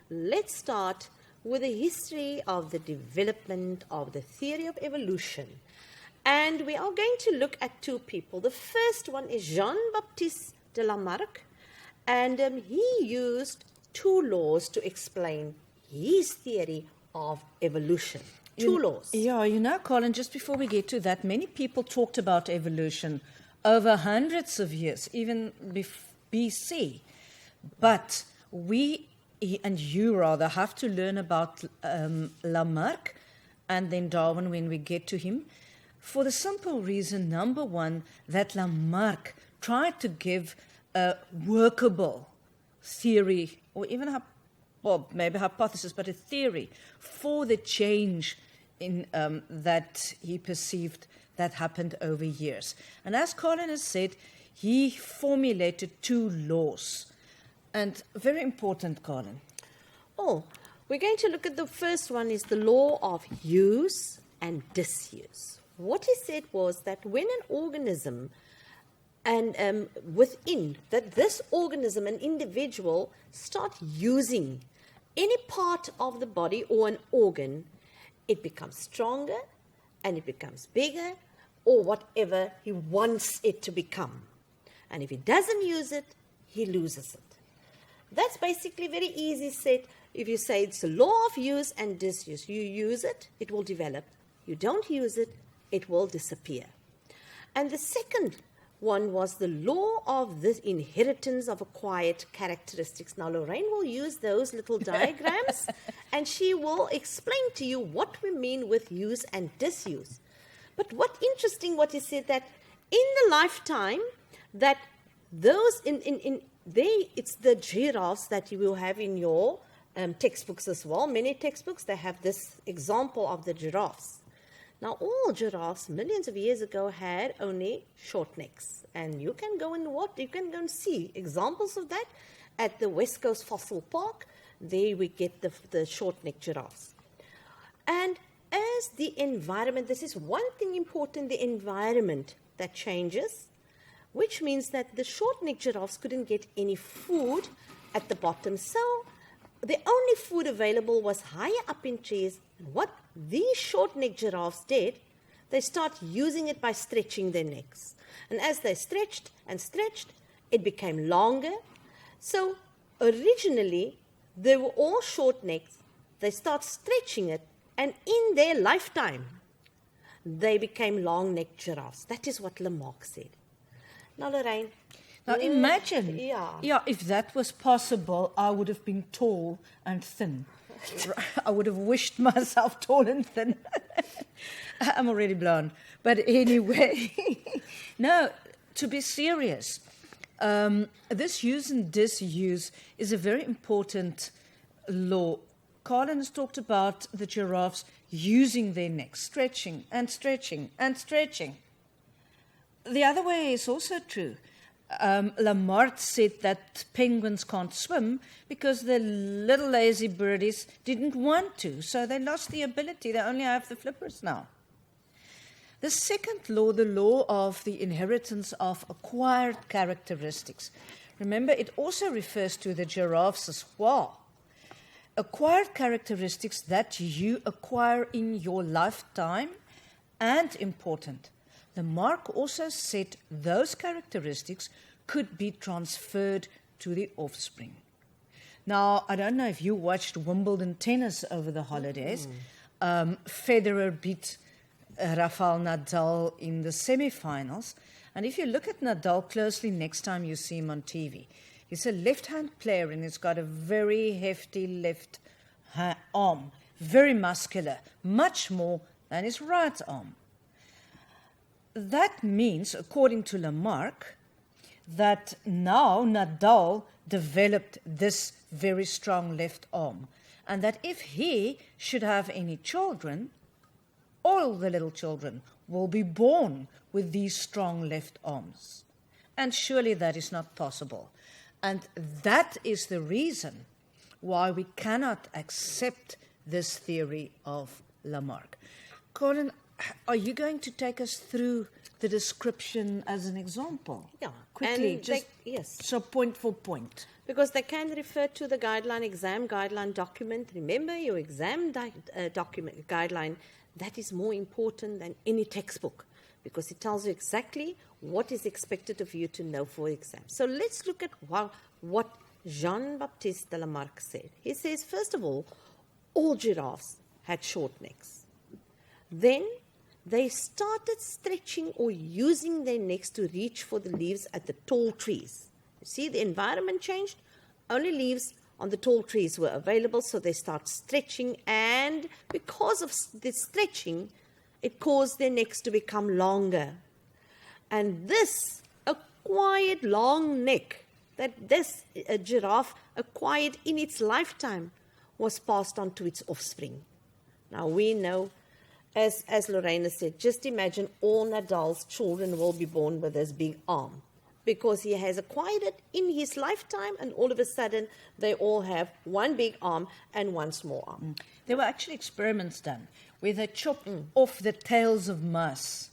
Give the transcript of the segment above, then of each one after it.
let's start with the history of the development of the theory of evolution. And we are going to look at two people. The first one is Jean-Baptiste de Lamarck, and he used two laws to explain his theory of evolution. Two laws. Yeah, Colin, just before we get to that, many people talked about evolution over hundreds of years, even BC. But we, and you rather, have to learn about Lamarck and then Darwin when we get to him, for the simple reason, number one, that Lamarck tried to give a workable theory, or even maybe hypothesis, but a theory for the change in that he perceived that happened over years. And as Colin has said, he formulated two laws. And very important, Colin. Oh, we're going to look at the first one is the law of use and disuse. What he said was that when an organism and within that this organism, an individual, start using any part of the body or an organ, it becomes stronger and it becomes bigger or whatever he wants it to become. And if he doesn't use it, he loses it. That's basically very easy said. If you say it's a law of use and disuse, you use it, it will develop. You don't use it, it will disappear. And the second one was the law of the inheritance of acquired characteristics. Now, Lorraine will use those little diagrams and she will explain to you what we mean with use and disuse. But what interesting what he said that in the lifetime that those it's the giraffes that you will have in your textbooks as well. Many textbooks, they have this example of the giraffes. Now, all giraffes millions of years ago had only short necks. And you can go and see examples of that at the West Coast Fossil Park. There we get the short-necked giraffes. And as the environment, this is one thing important, the environment that changes, which means that the short-necked giraffes couldn't get any food at the bottom. So the only food available was higher up in trees. And what these short-necked giraffes did, they start using it by stretching their necks. And as they stretched and stretched, it became longer. So originally, they were all short necks. They start stretching it, and in their lifetime, they became long-necked giraffes. That is what Lamarck said. Now, Lorraine. Now, imagine, if that was possible, I would have been tall and thin. I would have wished myself tall and thin. I'm already blonde. But anyway, no, to be serious, this use and disuse is a very important law. Colin has talked about the giraffes using their necks, stretching and stretching and stretching. The other way is also true. Lamarck said that penguins can't swim because the little lazy birdies didn't want to, so they lost the ability. They only have the flippers now. The second law, the law of the inheritance of acquired characteristics. Remember, it also refers to the giraffes as well. Acquired characteristics that you acquire in your lifetime, and important, Lamarck also said those characteristics could be transferred to the offspring. Now, I don't know if you watched Wimbledon tennis over the holidays. Federer beat Rafael Nadal in the semi-finals. And if you look at Nadal closely next time you see him on TV, he's a left-hand player and he's got a very hefty left arm, very muscular, much more than his right arm. That means, according to Lamarck, that now Nadal developed this very strong left arm, and that if he should have any children, all the little children will be born with these strong left arms. And surely that is not possible. And that is the reason why we cannot accept this theory of Lamarck. Colin, are you going to take us through the description as an example? Yeah. Quickly, And just yes. So point for point. Because they can refer to the exam guideline document. Remember, your exam document guideline, that is more important than any textbook, because it tells you exactly what is expected of you to know for exam. So let's look at what Jean-Baptiste de Lamarck said. He says, first of all giraffes had short necks. Then they started stretching or using their necks to reach for the leaves at the tall trees. You see, the environment changed. Only leaves on the tall trees were available, so they start stretching. And because of the stretching, it caused their necks to become longer. And this acquired long neck that this giraffe acquired in its lifetime was passed on to its offspring. Now we know, as Lorena said, just imagine all Nadal's children will be born with this big arm, because he has acquired it in his lifetime, and all of a sudden they all have one big arm and one small arm. There were actually experiments done where they chopped off the tails of mice,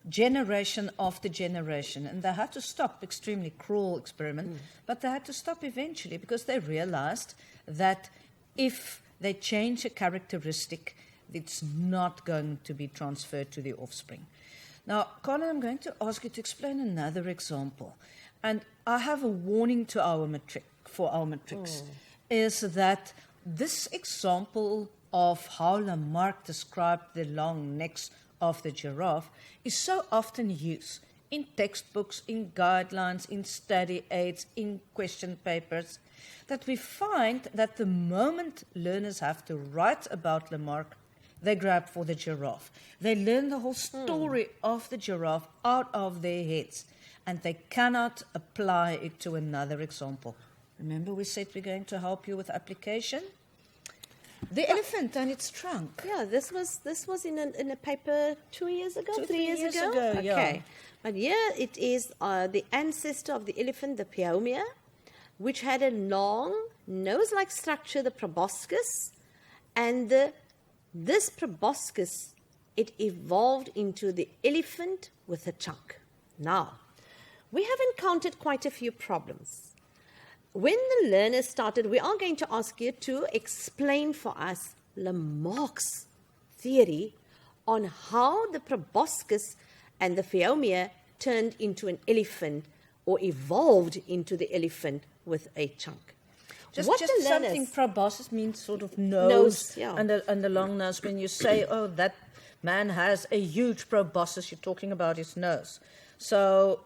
generation after generation, and they had to stop. Extremely cruel experiment, but they had to stop eventually because they realized that if they change a characteristic, it's not going to be transferred to the offspring. Now, Carla, I'm going to ask you to explain another example. And I have a warning to our matrics, is that this example of how Lamarck described the long necks of the giraffe is so often used in textbooks, in guidelines, in study aids, in question papers, that we find that the moment learners have to write about Lamarck, they grab for the giraffe. They learn the whole story of the giraffe out of their heads, and they cannot apply it to another example. Remember we said we're going to help you with application? The elephant and its trunk. Yeah, this was in a paper 2 years ago, 3 years ago. Okay. Yeah. But here it is the ancestor of the elephant, the Peomia, which had a long nose-like structure, the proboscis, and this proboscis, it evolved into the elephant with a trunk. Now, we have encountered quite a few problems. When the learners started, we are going to ask you to explain for us Lamarck's theory on how the proboscis and the Peomia turned into an elephant or evolved into the elephant with a trunk. Just something, proboscis means sort of nose yeah. and the long nose. When you say, oh, that man has a huge proboscis, you're talking about his nose. So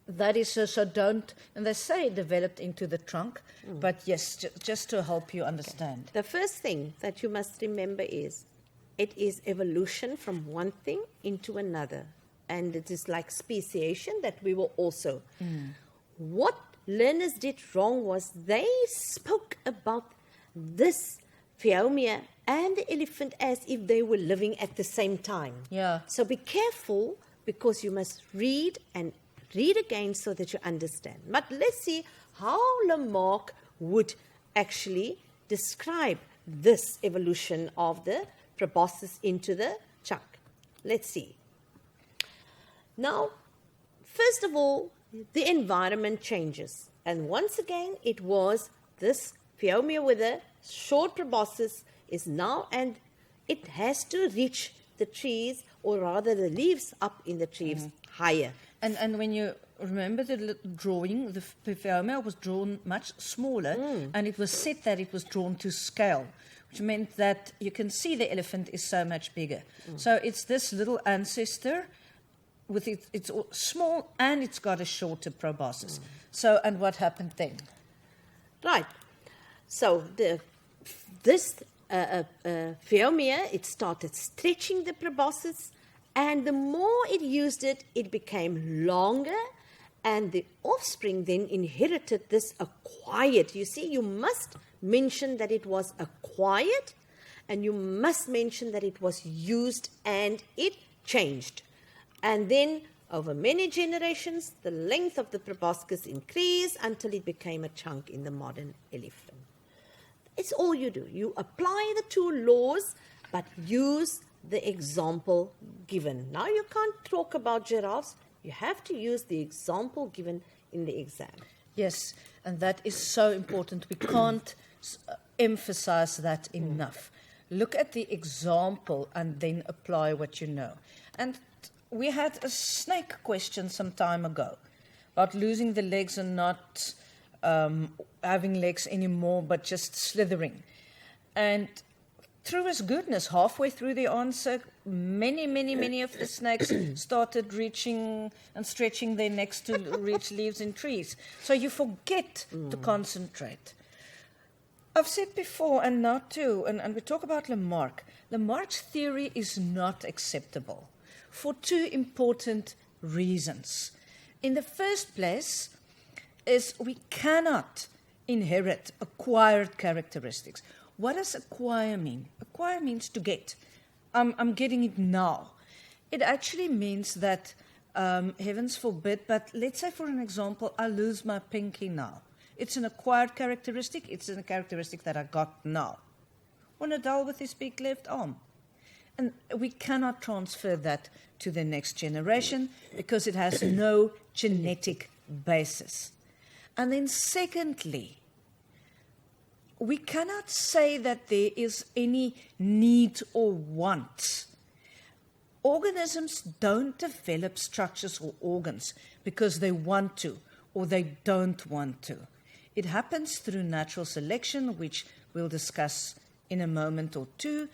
that is so don't, and they say developed into the trunk, but yes, just to help you understand. Okay. The first thing that you must remember is it is evolution from one thing into another, and it is like speciation that we will also. What learners did wrong was they spoke about this Peomia and the elephant as if they were living at the same time. Yeah. So be careful, because you must read and read again so that you understand. But let's see how Lamarck would actually describe this evolution of the proboscis into the trunk. Let's see. Now, first of all, the environment changes. And once again, it was this Peomia with a short proboscis is now, and it has to reach the trees, or rather the leaves up in the trees higher. And when you remember the drawing, the Peomia was drawn much smaller, and it was said that it was drawn to scale, which meant that you can see the elephant is so much bigger. So it's this little ancestor with it's small, and it's got a shorter proboscis. So, and what happened then? Right. So this Peomia, it started stretching the proboscis, and the more it used it, it became longer, and the offspring then inherited this acquired. You see, you must mention that it was acquired, and you must mention that it was used and it changed. And then, over many generations, the length of the proboscis increased until it became a chunk in the modern elephant. It's all you do. You apply the two laws, but use the example given. Now you can't talk about giraffes. You have to use the example given in the exam. Yes, and that is so important. We can't emphasize that enough. Look at the example and then apply what you know. And we had a snake question some time ago about losing the legs and not having legs anymore, but just slithering. And through his goodness, halfway through the answer, many of the snakes started reaching and stretching their necks to reach leaves in trees. So you forget to concentrate. I've said before, and now too, and we talk about Lamarck. Lamarck's theory is not acceptable for two important reasons. In the first place is we cannot inherit acquired characteristics. What does acquire mean? Acquire means to get. I'm getting it now. It actually means that, heavens forbid, but let's say for an example, I lose my pinky now. It's an acquired characteristic. It's a characteristic that I got now. Or Nadal with his big left arm. And we cannot transfer that to the next generation because it has no genetic basis. And then secondly, we cannot say that there is any need or want. Organisms don't develop structures or organs because they want to or they don't want to. It happens through natural selection, which we'll discuss in a moment or two,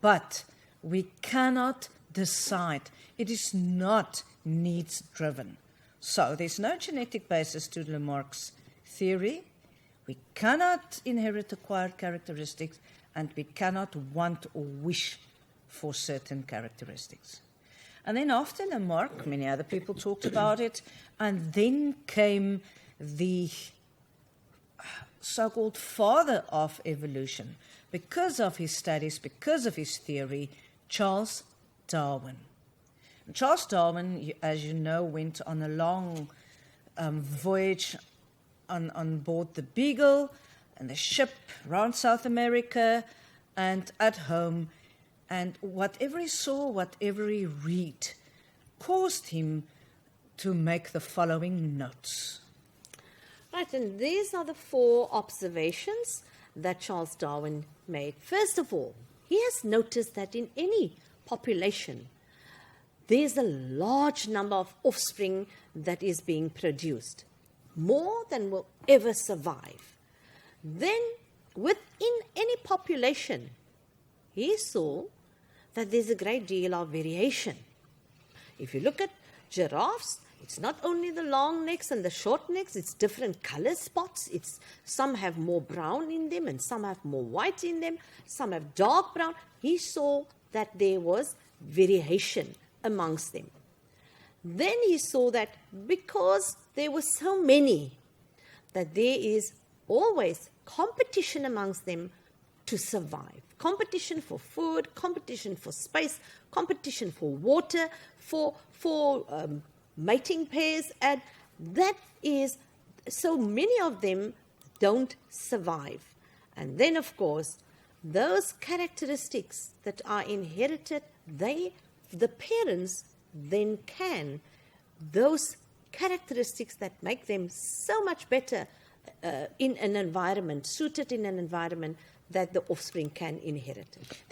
but we cannot decide. It is not needs-driven. So there's no genetic basis to Lamarck's theory. We cannot inherit acquired characteristics, and we cannot want or wish for certain characteristics. And then after Lamarck, many other people talked about it, and then came the so-called father of evolution, because of his studies, because of his theory, Charles Darwin. And Charles Darwin, as you know, went on a long voyage on board the Beagle and the ship around South America and at home. And whatever he saw, whatever he read, caused him to make the following notes. Right, and these are the 4 observations that Charles Darwin made. First of all, he has noticed that in any population, there's a large number of offspring that is being produced, more than will ever survive. Then, within any population, he saw that there's a great deal of variation. If you look at giraffes, it's not only the long necks and the short necks, it's different color spots. Some have more brown in them and some have more white in them. Some have dark brown. He saw that there was variation amongst them. Then he saw that because there were so many, that there is always competition amongst them to survive. Competition for food, competition for space, competition for water, for mating pairs, and that is, so many of them don't survive. And then, of course, those characteristics that are inherited, the parents then can, those characteristics that make them so much better in an environment, suited in an environment, that the offspring can inherit it.